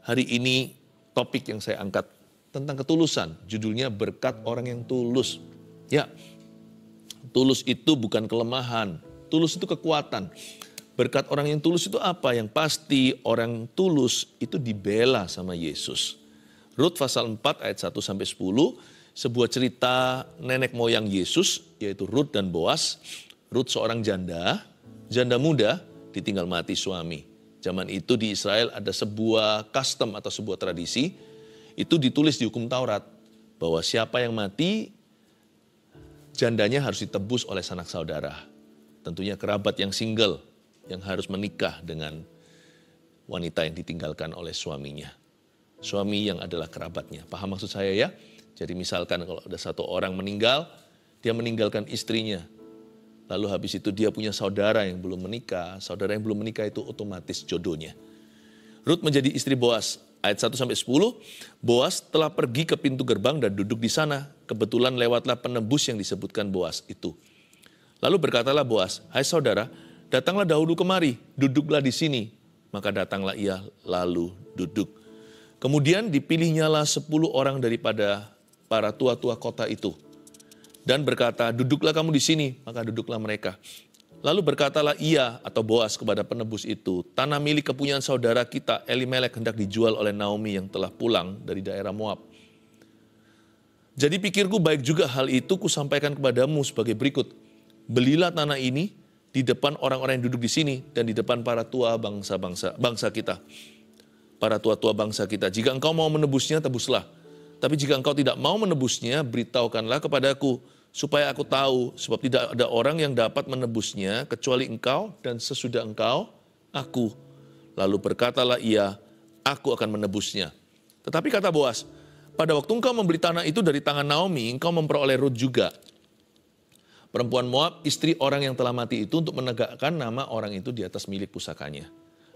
Hari ini topik yang saya angkat tentang ketulusan. Judulnya berkat orang yang tulus. Ya, tulus itu bukan kelemahan. Tulus itu kekuatan. Berkat orang yang tulus itu apa? Yang pasti orang tulus itu dibela sama Yesus. Rut pasal 4 ayat 1 sampai 10, sebuah cerita nenek moyang Yesus, yaitu Rut dan Boas. Rut seorang janda muda, ditinggal mati suami. Zaman itu di Israel ada sebuah custom atau sebuah tradisi, itu ditulis di hukum Taurat, bahwa siapa yang mati, jandanya harus ditebus oleh sanak saudara. Tentunya kerabat yang single, yang harus menikah dengan wanita yang ditinggalkan oleh suaminya. Suami yang adalah kerabatnya. Paham maksud saya ya? Jadi misalkan kalau ada satu orang meninggal, dia meninggalkan istrinya. Lalu habis itu dia punya saudara yang belum menikah. Saudara yang belum menikah itu otomatis jodohnya. Rut menjadi istri Boas. Ayat 1-10, Boas telah pergi ke pintu gerbang dan duduk di sana. Kebetulan lewatlah penebus yang disebutkan Boas itu. Lalu berkatalah Boas, "Hai saudara, datanglah dahulu kemari, duduklah di sini." Maka datanglah ia lalu duduk. Kemudian dipilihnyalah 10 orang daripada para tua-tua kota itu. Dan berkata, "Duduklah kamu di sini." Maka duduklah mereka. Lalu berkatalah ia atau Boas kepada penebus itu, "Tanah milik kepunyaan saudara kita Elimelek hendak dijual oleh Naomi yang telah pulang dari daerah Moab. Jadi pikirku baik juga hal itu kusampaikan kepadamu sebagai berikut. Belilah tanah ini di depan orang-orang yang duduk di sini dan di depan para tua bangsa kita. Para tua-tua bangsa kita. Jika engkau mau menebusnya, tebuslah. Tapi jika engkau tidak mau menebusnya, beritahukanlah kepadaku, supaya aku tahu, sebab tidak ada orang yang dapat menebusnya, kecuali engkau dan sesudah engkau, aku." Lalu berkatalah ia, "Aku akan menebusnya." Tetapi kata Boas, "Pada waktu engkau membeli tanah itu dari tangan Naomi, engkau memperoleh Rut juga, perempuan Moab, istri orang yang telah mati itu, untuk menegakkan nama orang itu di atas milik pusakanya."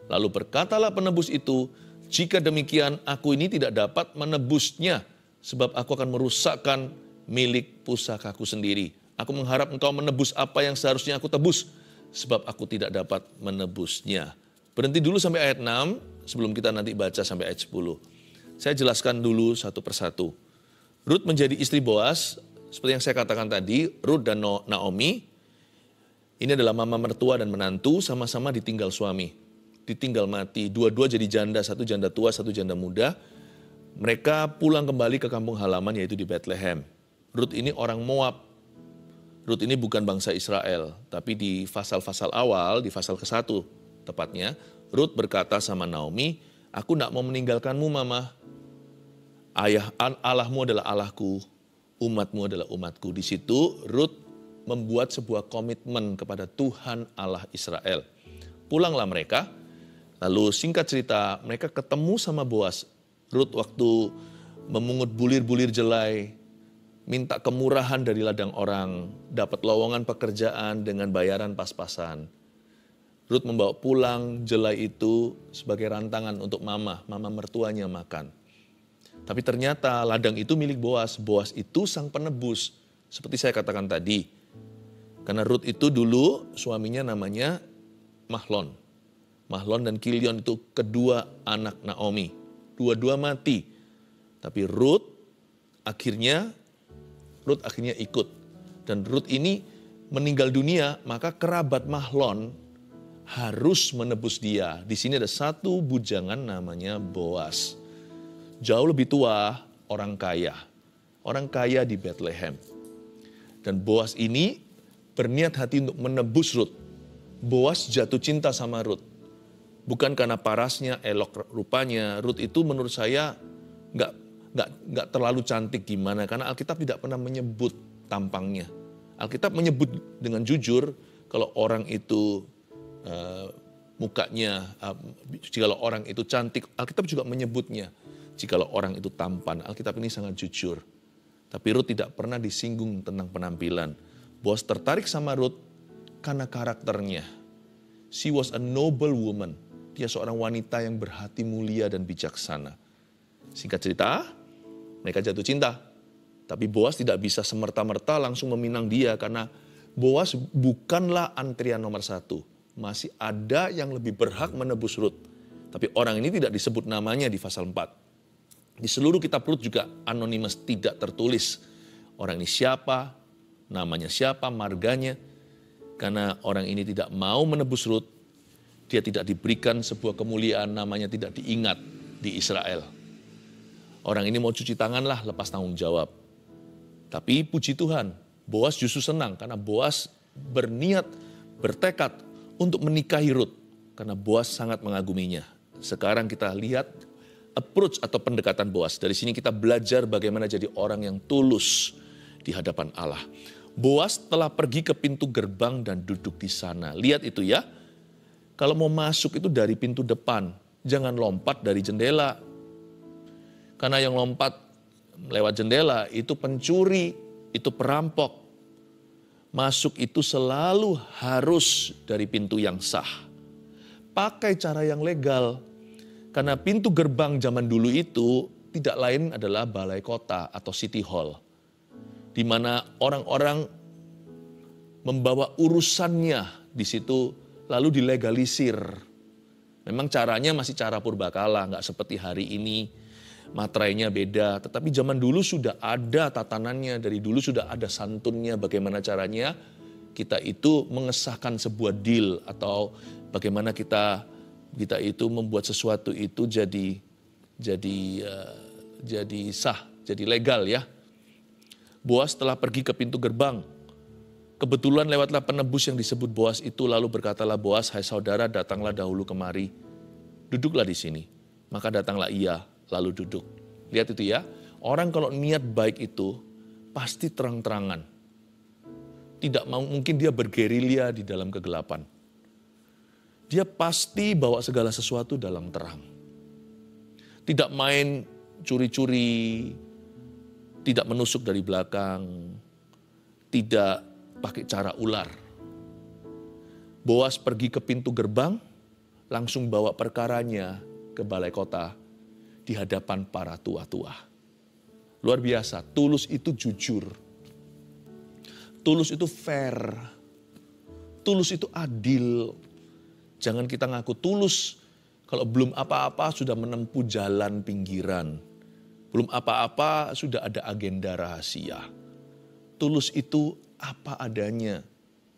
Lalu berkatalah penebus itu, "Jika demikian, aku ini tidak dapat menebusnya, sebab aku akan merusakkan milik pusakaku sendiri. Aku mengharap engkau menebus apa yang seharusnya aku tebus, sebab aku tidak dapat menebusnya." Berhenti dulu sampai ayat 6, sebelum kita nanti baca sampai ayat 10. Saya jelaskan dulu satu persatu. Rut menjadi istri Boas, seperti yang saya katakan tadi, Rut dan Naomi, ini adalah mama mertua dan menantu, sama-sama ditinggal suami. Ditinggal mati, dua-dua jadi janda, satu janda tua, satu janda muda. Mereka pulang kembali ke kampung halaman, yaitu di Bethlehem. Rut ini orang Moab. Rut ini bukan bangsa Israel, tapi di pasal-pasal awal, di pasal ke-1 tepatnya, Rut berkata sama Naomi, "Aku tidak mau meninggalkanmu, mama. Allahmu adalah Allahku, umatmu adalah umatku." Di situ Rut membuat sebuah komitmen kepada Tuhan Allah Israel. Pulanglah mereka. Lalu singkat cerita, mereka ketemu sama Boas. Rut waktu memungut bulir-bulir jelai, minta kemurahan dari ladang orang, dapat lowongan pekerjaan dengan bayaran pas-pasan. Rut membawa pulang jelai itu sebagai rantangan untuk mama mertuanya makan. Tapi ternyata ladang itu milik Boas. Boas itu sang penebus, seperti saya katakan tadi. Karena Rut itu dulu suaminya namanya Mahlon. Mahlon dan Kilion itu kedua anak Naomi. Dua-dua mati. Tapi Rut akhirnya ikut. Dan Rut ini meninggal dunia, maka kerabat Mahlon harus menebus dia. Di sini ada satu bujangan namanya Boas. Jauh lebih tua, orang kaya. Orang kaya di Bethlehem. Dan Boas ini berniat hati untuk menebus Rut. Boas jatuh cinta sama Rut. Bukan karena parasnya, elok rupanya. Rut itu menurut saya nggak terlalu cantik gimana. Karena Alkitab tidak pernah menyebut tampangnya. Alkitab menyebut dengan jujur kalau orang itu mukanya, jikalau orang itu cantik. Alkitab juga menyebutnya. Jikalau orang itu tampan. Alkitab ini sangat jujur. Tapi Rut tidak pernah disinggung tentang penampilan. Boas tertarik sama Rut karena karakternya. She was a noble woman. Dia seorang wanita yang berhati mulia dan bijaksana. Singkat cerita, mereka jatuh cinta. Tapi Boas tidak bisa semerta-merta langsung meminang dia karena Boas bukanlah antrian nomor 1. Masih ada yang lebih berhak menebus Rut. Tapi orang ini tidak disebut namanya di pasal 4. Di seluruh kitab Rut juga anonimus, tidak tertulis. Orang ini siapa, namanya siapa, marganya. Karena orang ini tidak mau menebus Rut, dia tidak diberikan sebuah kemuliaan, namanya tidak diingat di Israel. Orang ini mau cuci tangan lah, lepas tanggung jawab. Tapi puji Tuhan, Boas justru senang karena Boas berniat, bertekad untuk menikahi Rut. Karena Boas sangat mengaguminya. Sekarang kita lihat approach atau pendekatan Boas. Dari sini kita belajar bagaimana jadi orang yang tulus di hadapan Allah. Boas telah pergi ke pintu gerbang dan duduk di sana. Lihat itu ya. Kalau mau masuk itu dari pintu depan. Jangan lompat dari jendela. Karena yang lompat lewat jendela itu pencuri, itu perampok. Masuk itu selalu harus dari pintu yang sah. Pakai cara yang legal. Karena pintu gerbang zaman dulu itu tidak lain adalah balai kota atau city hall. Di mana orang-orang membawa urusannya di situ lalu dilegalisir. Memang caranya masih cara purbakala, nggak seperti hari ini. Materainya beda, tetapi zaman dulu sudah ada tatanannya, dari dulu sudah ada santunnya bagaimana caranya kita itu mengesahkan sebuah deal atau bagaimana kita itu membuat sesuatu itu jadi sah, jadi legal ya. Boas telah pergi ke pintu gerbang. Kebetulan lewatlah penebus yang disebut Boas itu, lalu berkatalah Boas, "Hai saudara, datanglah dahulu kemari. Duduklah di sini." Maka datanglah ia, lalu duduk. Lihat itu ya, orang kalau niat baik itu pasti terang-terangan. Tidak mungkin dia bergerilya di dalam kegelapan. Dia pasti bawa segala sesuatu dalam terang. Tidak main curi-curi, tidak menusuk dari belakang, tidak pakai cara ular. Boas pergi ke pintu gerbang, langsung bawa perkaranya ke balai kota di hadapan para tua-tua. Luar biasa, tulus itu jujur. Tulus itu fair. Tulus itu adil. Jangan kita ngaku tulus kalau belum apa-apa sudah menempuh jalan pinggiran. Belum apa-apa sudah ada agenda rahasia. Tulus itu apa adanya.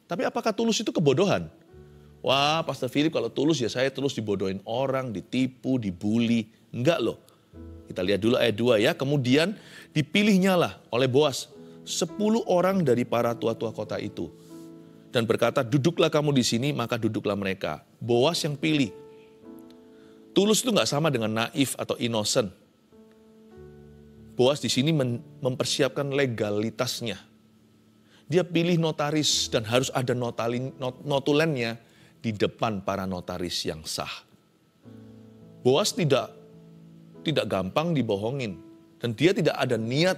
Tapi apakah tulus itu kebodohan? Wah, Pastor Philip kalau tulus ya saya terus dibodohin orang, ditipu, dibully. Enggak loh. Kita lihat dulu ayat 2 ya. Kemudian dipilihnya lah oleh Boas 10 orang dari para tua-tua kota itu. Dan berkata, duduklah kamu di sini, maka duduklah mereka. Boas yang pilih. Tulus itu enggak sama dengan naif atau innocent. Boas di sini mempersiapkan legalitasnya. Dia pilih notaris dan harus ada notulennya di depan para notaris yang sah. Boas tidak gampang dibohongin. Dan dia tidak ada niat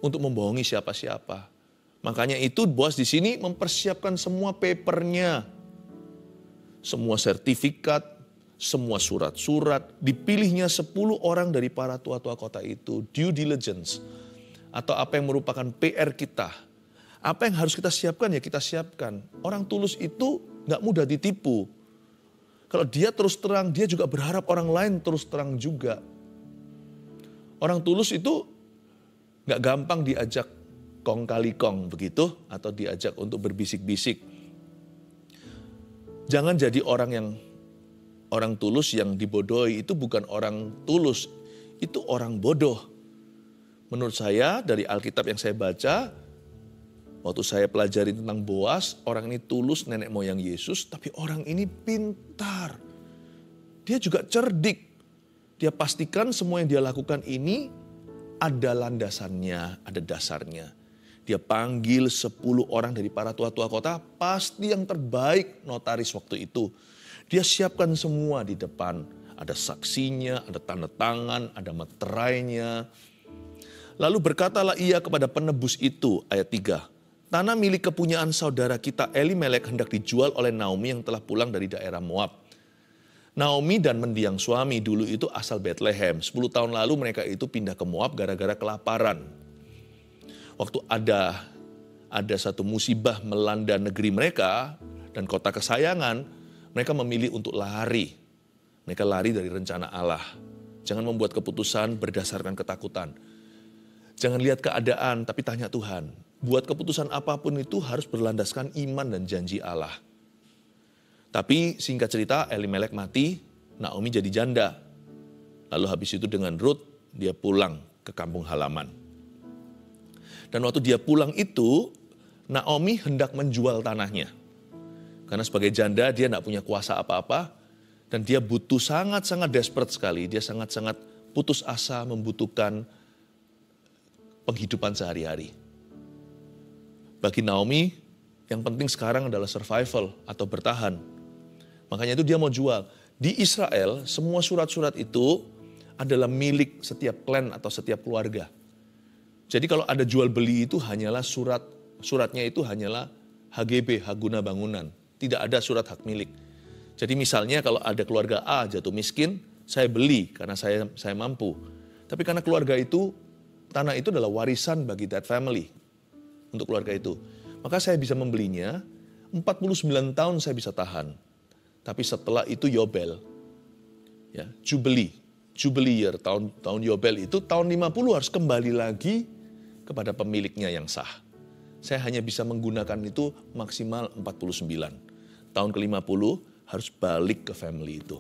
untuk membohongi siapa-siapa. Makanya itu Boas di sini mempersiapkan semua papernya. Semua sertifikat, semua surat-surat. Dipilihnya 10 orang dari para tua-tua kota itu. Due diligence. Atau apa yang merupakan PR kita. Apa yang harus kita siapkan ya kita siapkan. Orang tulus itu gak mudah ditipu. Kalau dia terus terang, dia juga berharap orang lain terus terang juga. Orang tulus itu gak gampang diajak kong kali kong begitu. Atau diajak untuk berbisik-bisik. Jangan jadi orang tulus yang dibodohi. Itu bukan orang tulus, itu orang bodoh. Menurut saya dari Alkitab yang saya baca, waktu saya pelajari tentang Boas, orang ini tulus nenek moyang Yesus, tapi orang ini pintar. Dia juga cerdik. Dia pastikan semua yang dia lakukan ini ada landasannya, ada dasarnya. Dia panggil 10 orang dari para tua-tua kota, pasti yang terbaik notaris waktu itu. Dia siapkan semua di depan. Ada saksinya, ada tanda tangan, ada meterainya. Lalu berkatalah ia kepada penebus itu, ayat 3. Tanah milik kepunyaan saudara kita Elimelek hendak dijual oleh Naomi yang telah pulang dari daerah Moab. Naomi dan mendiang suami dulu itu asal Bethlehem. 10 tahun lalu mereka itu pindah ke Moab gara-gara kelaparan. Waktu ada satu musibah melanda negeri mereka dan kota kesayangan, mereka memilih untuk lari. Mereka lari dari rencana Allah. Jangan membuat keputusan berdasarkan ketakutan. Jangan lihat keadaan, tapi tanya Tuhan. Buat keputusan apapun itu harus berlandaskan iman dan janji Allah. Tapi singkat cerita, Elimelek mati, Naomi jadi janda. Lalu habis itu dengan Ruth, dia pulang ke kampung halaman. Dan waktu dia pulang itu, Naomi hendak menjual tanahnya. Karena sebagai janda dia tidak punya kuasa apa-apa. Dan dia butuh sangat-sangat desperate sekali. Dia sangat-sangat putus asa membutuhkan penghidupan sehari-hari. Bagi Naomi, yang penting sekarang adalah survival atau bertahan. Makanya itu dia mau jual. Di Israel, semua surat-surat itu adalah milik setiap klan atau setiap keluarga. Jadi kalau ada jual beli itu hanyalah suratnya itu hanyalah HGB, hak guna bangunan. Tidak ada surat hak milik. Jadi misalnya kalau ada keluarga A jatuh miskin, saya beli karena saya mampu. Tapi karena keluarga itu, tanah itu adalah warisan bagi that family. Untuk keluarga itu. Maka saya bisa membelinya, 49 tahun saya bisa tahan. Tapi setelah itu Yobel. Ya, Jubilee year, tahun Yobel itu, tahun 50 harus kembali lagi kepada pemiliknya yang sah. Saya hanya bisa menggunakan itu maksimal 49. Tahun ke-50 harus balik ke family itu.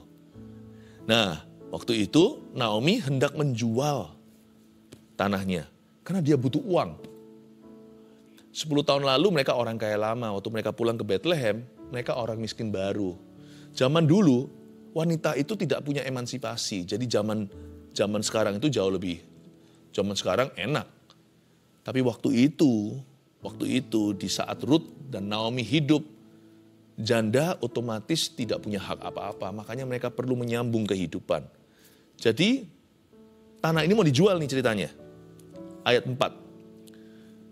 Nah, waktu itu Naomi hendak menjual tanahnya. Karena dia butuh uang. 10 tahun lalu mereka orang kaya lama. Waktu mereka pulang ke Bethlehem, mereka orang miskin baru. Zaman dulu, wanita itu tidak punya emansipasi. Jadi zaman sekarang itu jauh lebih. Zaman sekarang enak. Tapi waktu itu di saat Ruth dan Naomi hidup, janda otomatis tidak punya hak apa-apa. Makanya mereka perlu menyambung kehidupan. Jadi tanah ini mau dijual nih ceritanya. Ayat 4.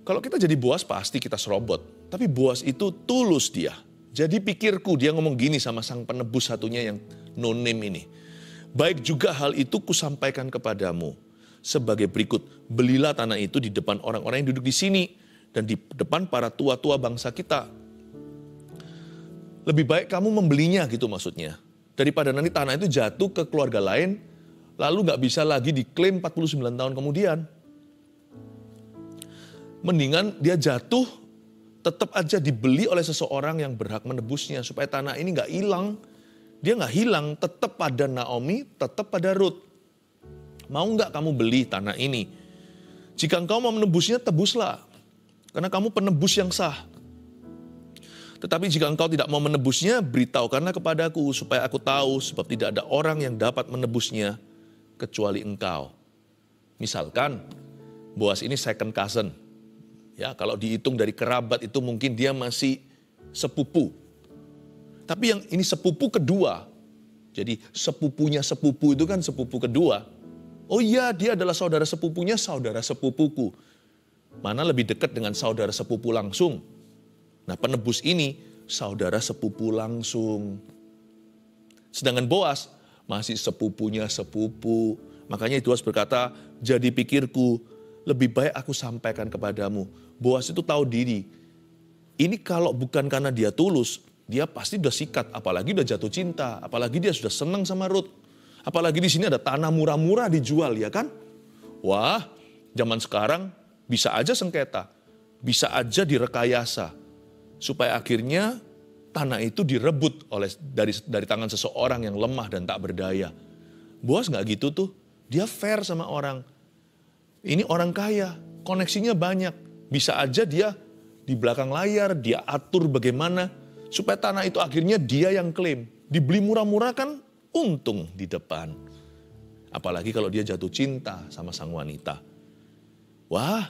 Kalau kita jadi Boas pasti kita serobot. Tapi Boas itu tulus dia. Jadi pikirku, dia ngomong gini sama sang penebus satunya yang no name ini. Baik juga hal itu kusampaikan kepadamu. Sebagai berikut, belilah tanah itu di depan orang-orang yang duduk di sini. Dan di depan para tua-tua bangsa kita. Lebih baik kamu membelinya gitu maksudnya. Daripada nanti tanah itu jatuh ke keluarga lain, lalu gak bisa lagi diklaim 49 tahun kemudian. Mendingan dia jatuh, tetap aja dibeli oleh seseorang yang berhak menebusnya. Supaya tanah ini gak hilang. Dia gak hilang, tetap pada Naomi, tetap pada Ruth. Mau gak kamu beli tanah ini? Jika engkau mau menebusnya, tebuslah. Karena kamu penebus yang sah. Tetapi jika engkau tidak mau menebusnya, beritahukanlah kepadaku supaya aku tahu, sebab tidak ada orang yang dapat menebusnya kecuali engkau. Misalkan Boas ini second cousin. Ya, kalau dihitung dari kerabat itu mungkin dia masih sepupu. Tapi yang ini sepupu kedua. Jadi sepupunya sepupu itu kan sepupu kedua. Oh iya, dia adalah saudara sepupunya saudara sepupuku. Mana lebih dekat dengan saudara sepupu langsung? Nah, penebus ini saudara sepupu langsung. Sedangkan Boas masih sepupunya sepupu. Makanya Boas berkata, jadi pikirku lebih baik aku sampaikan kepadamu. Boas itu tahu diri. Ini kalau bukan karena dia tulus, dia pasti udah sikat. Apalagi udah jatuh cinta. Apalagi dia sudah senang sama Ruth. Apalagi di sini ada tanah murah-murah dijual, ya kan? Wah, zaman sekarang bisa aja sengketa. Bisa aja direkayasa. Supaya akhirnya tanah itu direbut dari tangan seseorang yang lemah dan tak berdaya. Boas gak gitu tuh. Dia fair sama orang. Ini orang kaya, koneksinya banyak. Bisa aja dia di belakang layar, dia atur bagaimana. Supaya tanah itu akhirnya dia yang klaim. Dibeli murah-murah kan untung di depan. Apalagi kalau dia jatuh cinta sama sang wanita. Wah,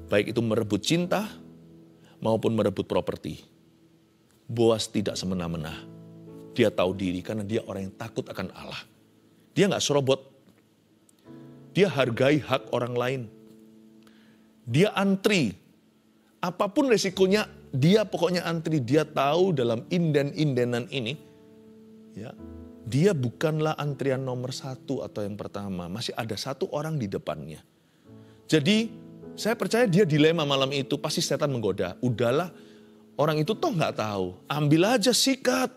baik itu merebut cinta maupun merebut properti. Boas tidak semena-mena. Dia tahu diri karena dia orang yang takut akan Allah. Dia gak serobot. Dia hargai hak orang lain. Dia antri. Apapun resikonya, dia pokoknya antri. Dia tahu dalam inden-indenan ini, ya, dia bukanlah antrian nomor 1 atau yang pertama. Masih ada satu orang di depannya. Jadi, saya percaya dia dilema malam itu, pasti setan menggoda. Udahlah, orang itu toh gak tahu. Ambil aja, sikat.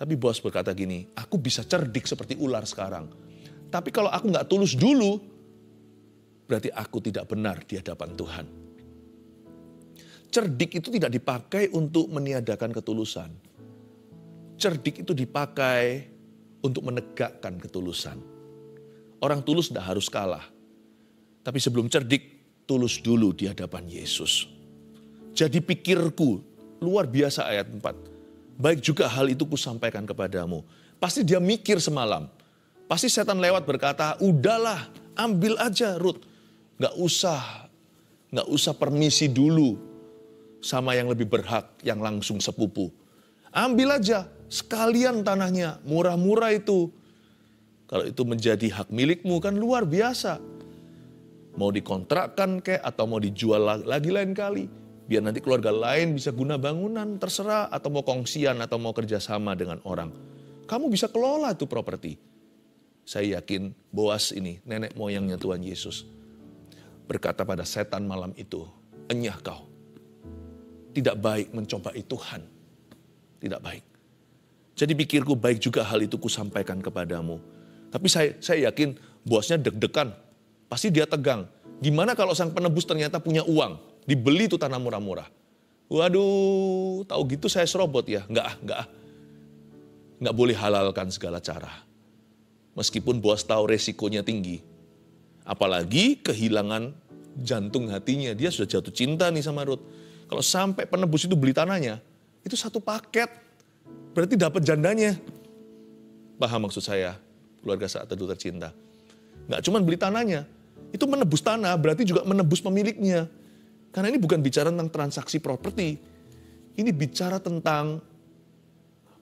Tapi Boas berkata gini, aku bisa cerdik seperti ular sekarang. Tapi kalau aku nggak tulus dulu, berarti aku tidak benar di hadapan Tuhan. Cerdik itu tidak dipakai untuk meniadakan ketulusan. Cerdik itu dipakai untuk menegakkan ketulusan. Orang tulus tidak harus kalah. Tapi sebelum cerdik, tulus dulu di hadapan Yesus. Jadi pikirku, luar biasa ayat 4. Baik juga hal itu kusampaikan kepadamu. Pasti dia mikir semalam. Pasti setan lewat berkata, udahlah ambil aja Rut. Gak usah permisi dulu sama yang lebih berhak, yang langsung sepupu. Ambil aja, sekalian tanahnya, murah-murah itu. Kalau itu menjadi hak milikmu kan luar biasa. Mau dikontrakkan kek atau mau dijual lagi lain kali. Biar nanti keluarga lain bisa guna bangunan, terserah. Atau mau kongsian atau mau kerjasama dengan orang. Kamu bisa kelola tuh properti. Saya yakin Boas ini, nenek moyangnya Tuhan Yesus, berkata pada setan malam itu, enyah kau. Tidak baik mencobai Tuhan. Tidak baik. Jadi pikirku baik juga hal itu kusampaikan kepadamu. Tapi saya yakin Boasnya deg-degan. Pasti dia tegang. Gimana kalau sang penebus ternyata punya uang. Dibeli tuh tanah murah-murah. Waduh, tahu gitu saya serobot ya. Enggak boleh halalkan segala cara. Meskipun Boas tahu resikonya tinggi. Apalagi kehilangan jantung hatinya. Dia sudah jatuh cinta nih sama Rut. Kalau sampai penebus itu beli tanahnya, itu satu paket. Berarti dapat jandanya. Paham maksud saya, keluarga Saat Teduh tercinta. Nggak cuma beli tanahnya, itu menebus tanah berarti juga menebus pemiliknya. Karena ini bukan bicara tentang transaksi properti. Ini bicara tentang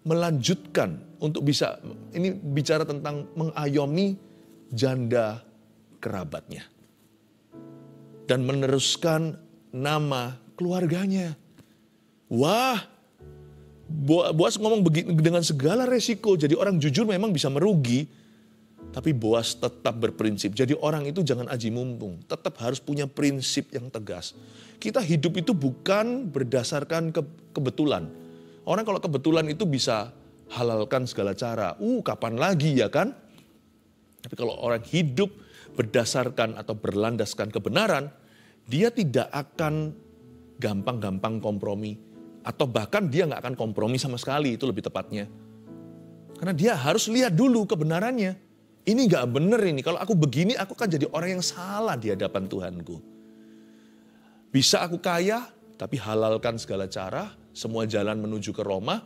melanjutkan untuk bisa, ini bicara tentang mengayomi janda kerabatnya. Dan meneruskan nama keluarganya. Wah, Boas ngomong dengan segala resiko. Jadi orang jujur memang bisa merugi. Tapi Boas tetap berprinsip. Jadi orang itu jangan aji mumpung. Tetap harus punya prinsip yang tegas. Kita hidup itu bukan berdasarkan kebetulan. Orang kalau kebetulan itu bisa halalkan segala cara. Kapan lagi ya kan? Tapi kalau orang hidup berdasarkan atau berlandaskan kebenaran, dia tidak akan gampang-gampang kompromi. Atau bahkan dia nggak akan kompromi sama sekali, itu lebih tepatnya. Karena dia harus lihat dulu kebenarannya. Ini nggak benar ini, kalau aku begini aku kan jadi orang yang salah di hadapan Tuhanku. Bisa aku kaya, tapi halalkan segala cara, semua jalan menuju ke Roma.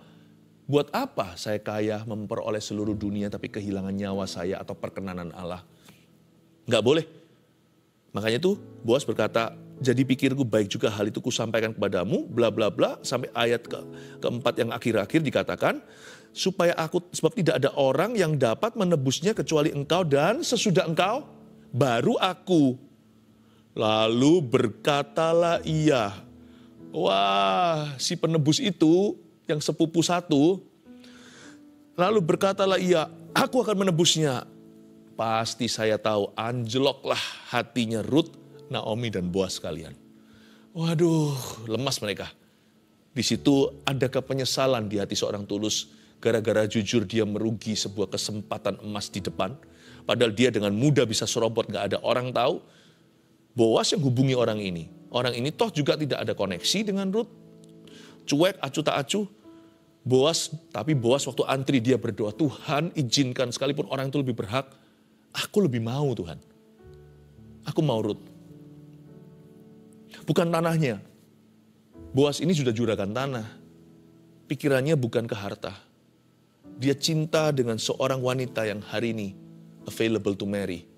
Buat apa saya kaya memperoleh seluruh dunia tapi kehilangan nyawa saya atau perkenanan Allah? Nggak boleh. Makanya tuh Boas berkata, jadi pikirku baik juga hal itu kusampaikan kepadamu, bla bla bla, sampai ayat keempat yang akhir-akhir dikatakan, sebab tidak ada orang yang dapat menebusnya kecuali engkau dan sesudah engkau, baru aku. Lalu berkatalah ia, wah si penebus itu yang sepupu satu, lalu berkatalah ia, aku akan menebusnya. Pasti saya tahu anjloklah hatinya Rut, Naomi dan Boas sekalian. Waduh, lemas mereka. Di situ adakah penyesalan di hati seorang tulus gara-gara jujur dia merugi sebuah kesempatan emas di depan. Padahal dia dengan mudah bisa serobot, gak ada orang tahu. Boas yang hubungi orang ini. Orang ini toh juga tidak ada koneksi dengan Rut. Cuek, acuh tak acuh. Tapi Boas waktu antri dia berdoa, Tuhan izinkan sekalipun orang itu lebih berhak, aku lebih mau Tuhan. Aku mau Rut. Bukan tanahnya. Boas ini sudah juragan tanah. Pikirannya bukan ke harta. Dia cinta dengan seorang wanita yang hari ini available to marry.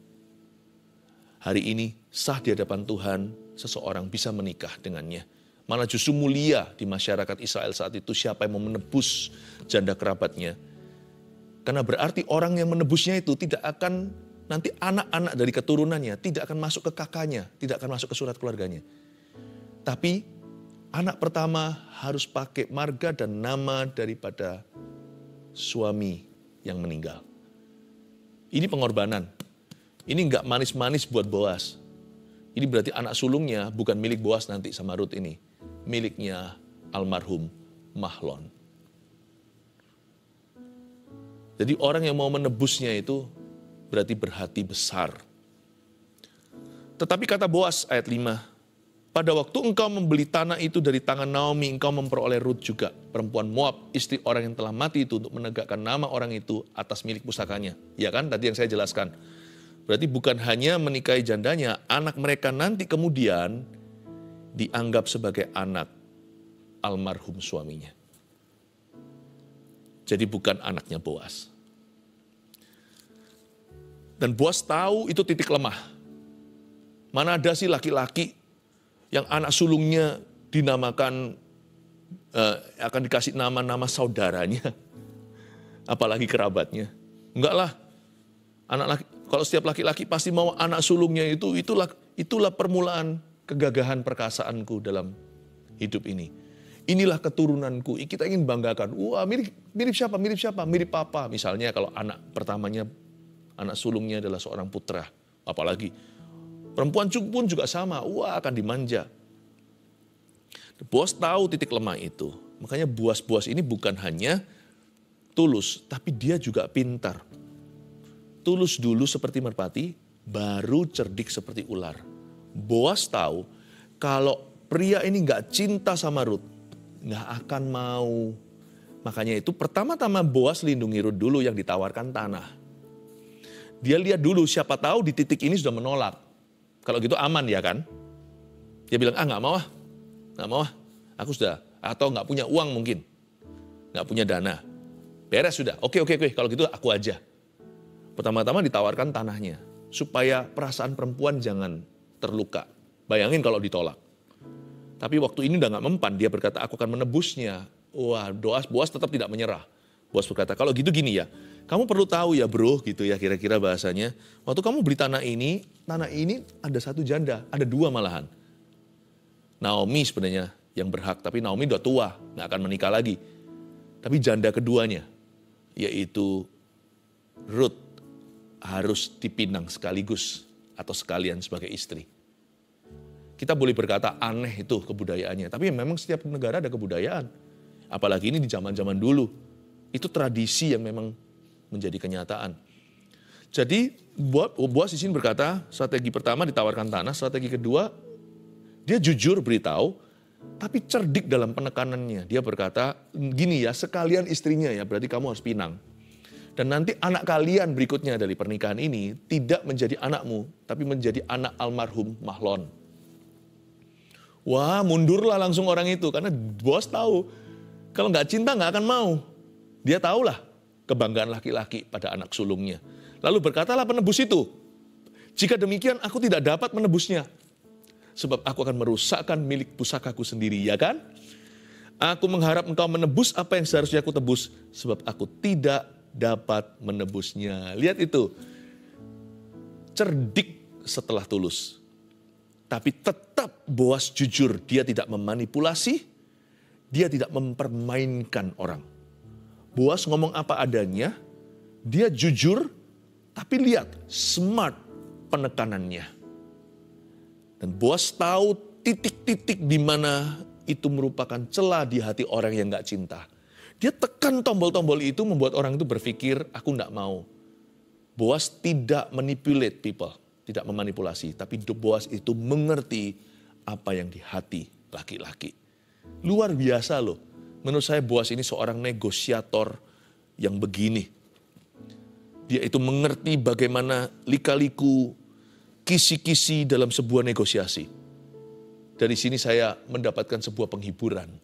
Hari ini sah di hadapan Tuhan, seseorang bisa menikah dengannya. Malah justru mulia di masyarakat Israel saat itu siapa yang mau menebus janda kerabatnya. Karena berarti orang yang menebusnya itu tidak akan, nanti anak-anak dari keturunannya tidak akan masuk ke kakaknya, tidak akan masuk ke surat keluarganya. Tapi anak pertama harus pakai marga dan nama daripada suami yang meninggal. Ini pengorbanan. Ini enggak manis-manis buat Boas. Ini berarti anak sulungnya bukan milik Boas nanti sama Rut ini. Miliknya almarhum Mahlon. Jadi orang yang mau menebusnya itu berarti berhati besar. Tetapi kata Boas ayat 5, pada waktu engkau membeli tanah itu dari tangan Naomi, engkau memperoleh Rut juga, perempuan Moab, istri orang yang telah mati itu, untuk menegakkan nama orang itu atas milik pusakanya. Ya kan, tadi yang saya jelaskan. Berarti bukan hanya menikahi jandanya, anak mereka nanti kemudian dianggap sebagai anak almarhum suaminya. Jadi bukan anaknya Boas. Dan Boas tahu itu titik lemah. Mana ada sih laki-laki yang anak sulungnya dinamakan, akan dikasih nama-nama saudaranya. Apalagi kerabatnya. Enggak lah. Kalau setiap laki-laki pasti mau anak sulungnya itulah permulaan kegagahan perkasaanku dalam hidup ini. Inilah keturunanku, kita ingin banggakan. Wah, mirip siapa? Mirip siapa? Mirip papa. Misalnya kalau anak pertamanya, anak sulungnya adalah seorang putra. Apalagi perempuan pun juga sama. Wah, akan dimanja. Boas tahu titik lemah itu. Makanya Boas ini bukan hanya tulus, tapi dia juga pintar. Tulus dulu seperti merpati, baru cerdik seperti ular. Boas tahu kalau pria ini nggak cinta sama Rut, nggak akan mau. Makanya itu pertama-tama Boas lindungi Rut dulu yang ditawarkan tanah. Dia lihat dulu, siapa tahu di titik ini sudah menolak. Kalau gitu aman ya kan? Dia bilang, nggak mau ah, aku sudah, atau nggak punya uang mungkin. Nggak punya dana. Beres sudah, oke, kalau gitu aku aja. Pertama-tama ditawarkan tanahnya, supaya perasaan perempuan jangan terluka. Bayangin kalau ditolak. Tapi waktu ini udah gak mempan, dia berkata, aku akan menebusnya. Wah, Boas tetap tidak menyerah. Boas berkata, kalau gitu gini ya, kamu perlu tahu ya bro, gitu ya kira-kira bahasanya. Waktu kamu beli tanah ini ada satu janda, ada dua malahan. Naomi sebenarnya yang berhak, tapi Naomi udah tua, gak akan menikah lagi. Tapi janda keduanya, yaitu Rut, harus dipinang sekaligus atau sekalian sebagai istri. Kita boleh berkata aneh itu kebudayaannya, tapi memang setiap negara ada kebudayaan. Apalagi ini di zaman-zaman dulu. Itu tradisi yang memang menjadi kenyataan. Jadi Boas di sini berkata, strategi pertama ditawarkan tanah, strategi kedua dia jujur beritahu, tapi cerdik dalam penekanannya. Dia berkata, gini ya, sekalian istrinya ya, berarti kamu harus pinang. Dan nanti anak kalian berikutnya dari pernikahan ini tidak menjadi anakmu, tapi menjadi anak almarhum Mahlon. Wah, mundurlah langsung orang itu. Karena Boas tahu, kalau nggak cinta nggak akan mau. Dia tahulah kebanggaan laki-laki pada anak sulungnya. Lalu berkatalah penebus itu, jika demikian aku tidak dapat menebusnya. Sebab aku akan merusakkan milik pusakaku sendiri, ya kan? Aku mengharap engkau menebus apa yang seharusnya aku tebus. Sebab aku tidak dapat menebusnya. Lihat itu, cerdik setelah tulus. Tapi tetap Boas jujur, dia tidak memanipulasi, dia tidak mempermainkan orang. Boas ngomong apa adanya, dia jujur, tapi lihat smart penekanannya. Dan Boas tahu titik-titik di mana itu merupakan celah di hati orang yang gak cinta. Dia tekan tombol-tombol itu membuat orang itu berpikir, aku gak mau. Boas tidak manipulate people. Tidak memanipulasi, tapi Boas itu mengerti apa yang di hati laki-laki. Luar biasa loh. Menurut saya Boas ini seorang negosiator yang begini. Dia itu mengerti bagaimana lika-liku, kisi-kisi dalam sebuah negosiasi. Dari sini saya mendapatkan sebuah penghiburan.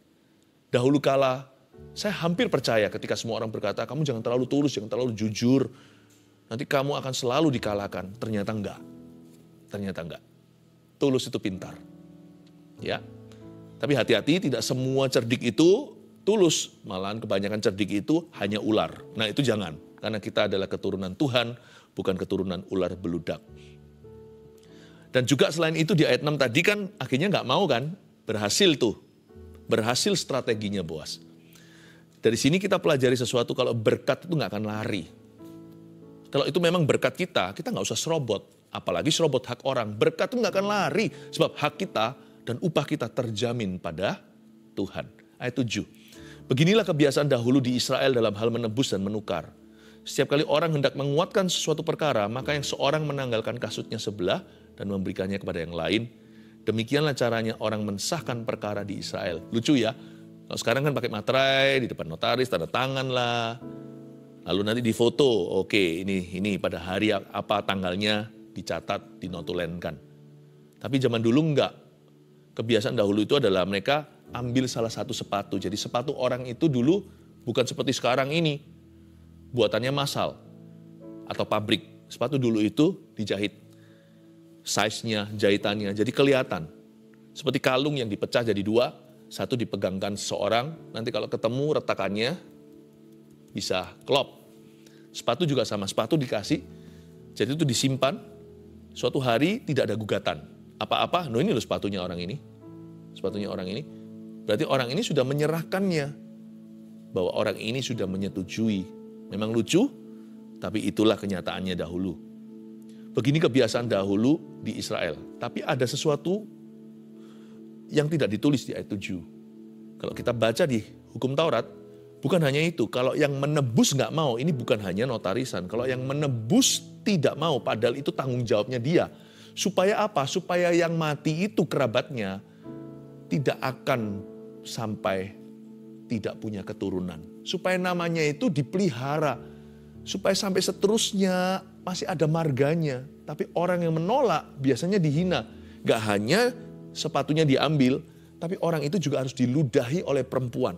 Dahulu kala saya hampir percaya ketika semua orang berkata, kamu jangan terlalu tulus, jangan terlalu jujur. Nanti kamu akan selalu dikalahkan. Ternyata enggak. Tulus itu pintar. Ya. Tapi hati-hati, tidak semua cerdik itu tulus. Malahan kebanyakan cerdik itu hanya ular. Nah itu jangan. Karena kita adalah keturunan Tuhan, bukan keturunan ular beludak. Dan juga selain itu di ayat 6 tadi kan akhirnya nggak mau kan. Berhasil tuh. Berhasil strateginya Boas. Dari sini kita pelajari sesuatu, kalau berkat itu nggak akan lari. Kalau itu memang berkat kita nggak usah serobot. Apalagi serobot hak orang. Berkat itu nggak akan lari. Sebab hak kita dan upah kita terjamin pada Tuhan. Ayat 7. Beginilah kebiasaan dahulu di Israel dalam hal menebus dan menukar. Setiap kali orang hendak menguatkan sesuatu perkara, maka yang seorang menanggalkan kasutnya sebelah dan memberikannya kepada yang lain. Demikianlah caranya orang mensahkan perkara di Israel. Lucu ya, kalau sekarang kan pakai materai, di depan notaris, tanda tangan lah. Lalu nanti difoto, oke ini pada hari apa tanggalnya dicatat, dinotulenkan. Tapi zaman dulu enggak. Kebiasaan dahulu itu adalah mereka ambil salah satu sepatu. Jadi sepatu orang itu dulu bukan seperti sekarang ini, buatannya massal atau pabrik. Sepatu dulu itu dijahit. Size-nya, jahitannya, jadi kelihatan. Seperti kalung yang dipecah jadi dua, satu dipegangkan seseorang, nanti kalau ketemu retakannya bisa klop. Sepatu juga sama, sepatu dikasih, jadi itu disimpan, suatu hari tidak ada gugatan. Apa-apa, no ini loh sepatunya orang ini. Sepatunya orang ini, berarti orang ini sudah menyerahkannya, bahwa orang ini sudah menyetujui. Memang lucu, tapi itulah kenyataannya dahulu. Begini kebiasaan dahulu di Israel. Tapi ada sesuatu yang tidak ditulis di ayat 7. Kalau kita baca di hukum Taurat, bukan hanya itu. Kalau yang menebus nggak mau, ini bukan hanya notarisan. Kalau yang menebus tidak mau, padahal itu tanggung jawabnya dia. Supaya apa? Supaya yang mati itu kerabatnya tidak akan sampai tidak punya keturunan. Supaya namanya itu dipelihara. Supaya sampai seterusnya masih ada marganya. Tapi orang yang menolak biasanya dihina. Gak hanya sepatunya diambil, tapi orang itu juga harus diludahi oleh perempuan.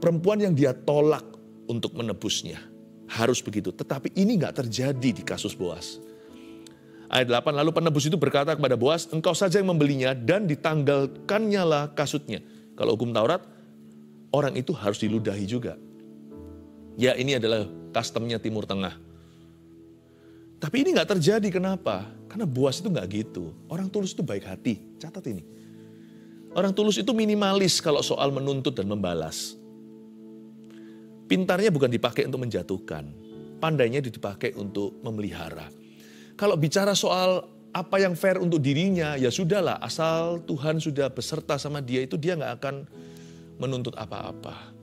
Perempuan yang dia tolak untuk menebusnya. Harus begitu. Tetapi ini gak terjadi di kasus Boas. Ayat 8, lalu penebus itu berkata kepada Boas, engkau saja yang membelinya dan ditanggalkannya lah kasutnya. Kalau hukum Taurat, orang itu harus diludahi juga. Ya ini adalah customnya Timur Tengah. Tapi ini gak terjadi, kenapa? Karena Boas itu gak gitu. Orang tulus itu baik hati, catat ini. Orang tulus itu minimalis kalau soal menuntut dan membalas. Pintarnya bukan dipakai untuk menjatuhkan. Pandainya dipakai untuk memelihara. Kalau bicara soal apa yang fair untuk dirinya, ya sudahlah. Asal Tuhan sudah beserta sama dia itu, dia gak akan menuntut apa-apa.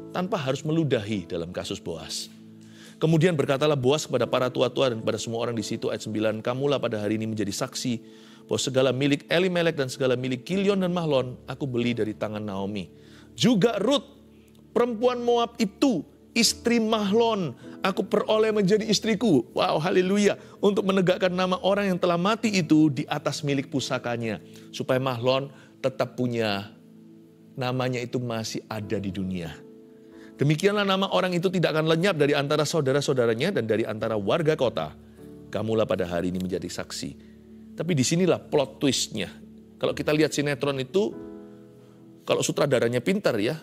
Tanpa harus meludahi dalam kasus Boas. Kemudian berkatalah Boas kepada para tua-tua dan kepada semua orang di situ, ayat 9, kamulah pada hari ini menjadi saksi bahwa segala milik Elimelek dan segala milik Kilion dan Mahlon aku beli dari tangan Naomi. Juga Ruth, perempuan Moab itu, istri Mahlon, aku peroleh menjadi istriku. Wow, haleluya. Untuk menegakkan nama orang yang telah mati itu di atas milik pusakanya. Supaya Mahlon tetap punya, namanya itu masih ada di dunia. Demikianlah nama orang itu tidak akan lenyap dari antara saudara-saudaranya dan dari antara warga kota. Kamulah pada hari ini menjadi saksi. Tapi disinilah plot twistnya. Kalau kita lihat sinetron itu, kalau sutradaranya pintar ya,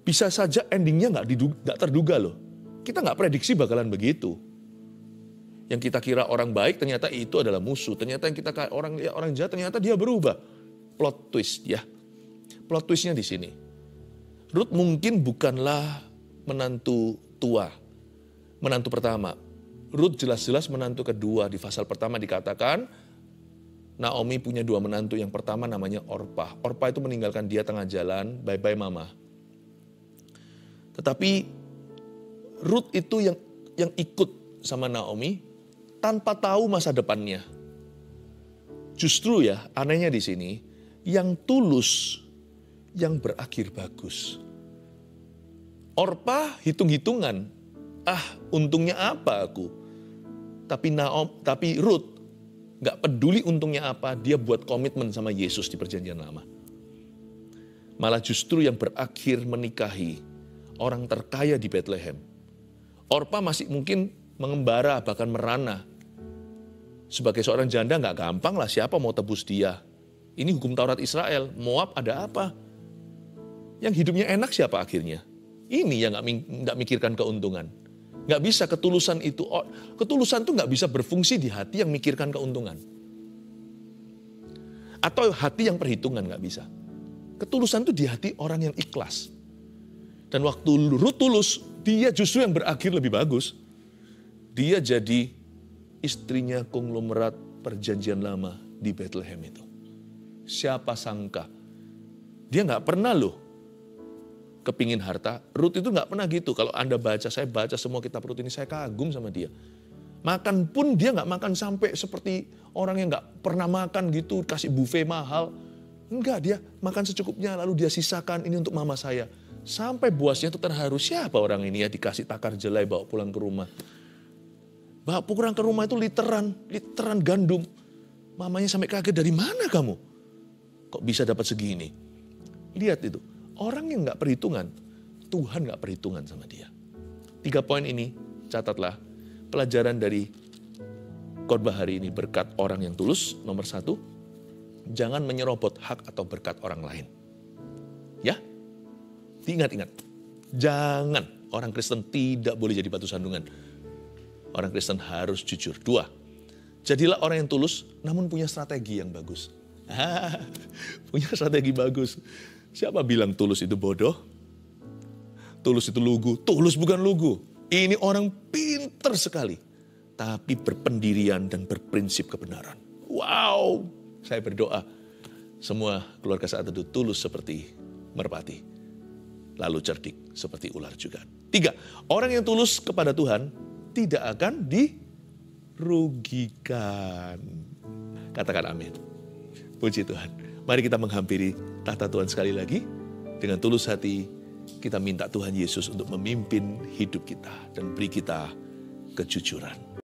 bisa saja endingnya nggak terduga loh. Kita nggak prediksi bakalan begitu. Yang kita kira orang baik ternyata itu adalah musuh. Ternyata yang kita orang jahat ternyata dia berubah. Plot twist ya. Plot twistnya di sini. Ruth mungkin bukanlah menantu tua, menantu pertama. Ruth jelas-jelas menantu kedua. Di pasal pertama dikatakan, Naomi punya dua menantu. Yang pertama namanya Orpah. Orpah itu meninggalkan dia tengah jalan, bye-bye mama. Tetapi Ruth itu yang ikut sama Naomi tanpa tahu masa depannya. Justru ya, anehnya di sini, yang tulus, yang berakhir bagus. Orpah hitung-hitungan, untungnya apa aku? Tapi Ruth gak peduli untungnya apa, dia buat komitmen sama Yesus di perjanjian lama. Malah justru yang berakhir menikahi orang terkaya di Bethlehem. Orpah masih mungkin mengembara, bahkan merana. Sebagai seorang janda gak gampang lah, siapa mau tebus dia. Ini hukum Taurat Israel, Moab ada apa? Yang hidupnya enak siapa akhirnya? Ini yang gak mikirkan keuntungan. Gak bisa ketulusan itu. Ketulusan itu gak bisa berfungsi di hati yang mikirkan keuntungan. Atau hati yang perhitungan gak bisa. Ketulusan itu di hati orang yang ikhlas. Dan waktu Ruth tulus, dia justru yang berakhir lebih bagus. Dia jadi istrinya konglomerat perjanjian lama di Bethlehem itu. Siapa sangka. Dia gak pernah loh kepingin harta. Ruth itu nggak pernah gitu. Kalau Anda baca, saya baca semua kitab Ruth ini, saya kagum sama dia. Makan pun dia nggak makan sampai seperti orang yang nggak pernah makan gitu, kasih buffet mahal. Enggak, dia makan secukupnya lalu dia sisakan ini untuk mama saya. Sampai bosnya itu terharu, siapa orang ini ya, dikasih takar jelai bawa pulang ke rumah. Bawa pulang ke rumah itu literan gandum. Mamanya sampai kaget, dari mana kamu? Kok bisa dapat segini? Lihat itu, orang yang nggak perhitungan, Tuhan nggak perhitungan sama dia. 3 poin ini, catatlah. Pelajaran dari khotbah hari ini, berkat orang yang tulus. Nomor 1, jangan menyerobot hak atau berkat orang lain. Ya, ingat, jangan. Orang Kristen tidak boleh jadi batu sandungan. Orang Kristen harus jujur. 2, jadilah orang yang tulus namun punya strategi yang bagus. Punya strategi bagus. Siapa bilang tulus itu bodoh? Tulus itu lugu. Tulus bukan lugu. Ini orang pinter sekali. Tapi berpendirian dan berprinsip kebenaran. Wow, saya berdoa semua keluarga saat itu tulus seperti merpati. Lalu cerdik seperti ular juga. 3, orang yang tulus kepada Tuhan tidak akan dirugikan. Katakan amin. Puji Tuhan. Mari kita menghampiri tahta Tuhan sekali lagi. Dengan tulus hati kita minta Tuhan Yesus untuk memimpin hidup kita dan beri kita kejujuran.